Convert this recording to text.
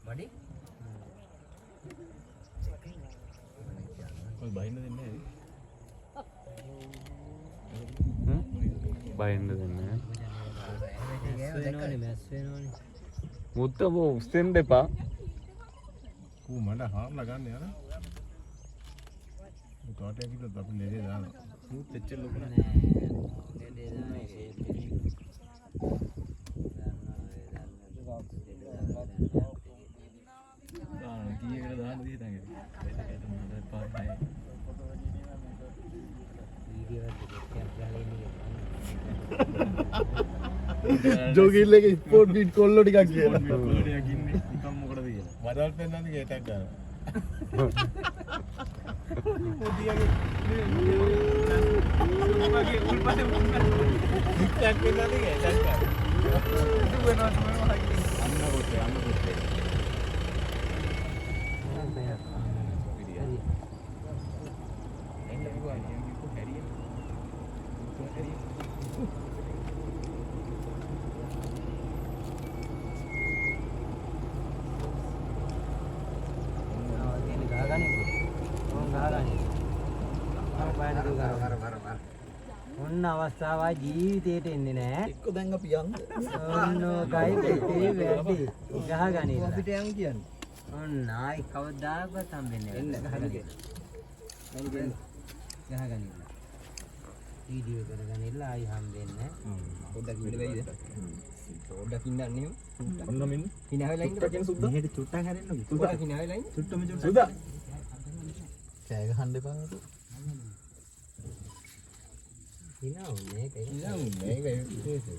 වැඩි ඔය බහින්න දෙන්නේ බහින්න දෙන්නේ වෙනවනේ මැස් වෙනවනේ මුත්ත බෝ උස්සෙන් දෙපා ඌ මඩ හාරලා ගන්න යන ඌ කාටේ කිව්වද අපි ලෙඩේ දානවා ඌත් එච්චර ලොකු නෑ ලෙඩේ දාන්නේ කීයකට දාන්න දී තංගෙ ඒකට මම පායි වීඩියෝ එකක් ගහලා ඉන්නේ ජෝගිල් එකේ ස්පෝර්ට් බීට් කොල්ලෝ ටිකක් කියලා කොල්ලෝ ටිකක් ඉන්නේ නිකන් මොකටද කියලා වරල් පෙන්නන්නේ කේතක් ගන්න මොදියාගේ උල්පගේ උල්පතේ ඉක්යක් වෙනන්නේ කේතක් ගන්න ඉතු වෙනවා අන්න පොතේ එන්න පුළුවන් යම් හැරිය ඔන්න අවස්ථාවයි ජීවිතේට එන්නේ නෑ. එක්ක දැන් අපි යන්න. ඔන්න ගයි දෙකේ වැඩි. ගහගනින්න. අපිට යන් කියන්නේ. ඔන්න ආයි කවදාවත් හම්බෙන්නේ නෑ. එන්න ගහගනින්න. ගහගනින්න. වීඩියෝ කරගනින්න ආයි හම්බෙන්නේ නෑ. පොඩ්ඩක් ඉන්න වෙයිද? පොඩ්ඩක් ඉන්නන්නේ. ඔන්න මෙන්න hina වෙලා ඉන්න. කියන සුද්දා මෙහෙට චුට්ටක් හැරෙන්නකෝ. පොඩ්ඩක් hina වෙලා ඉන්න. සුද්දා මේ සුද්දා කෑ ගහන්න එපා නේද? හිනා උනේ මේක විශේෂයි.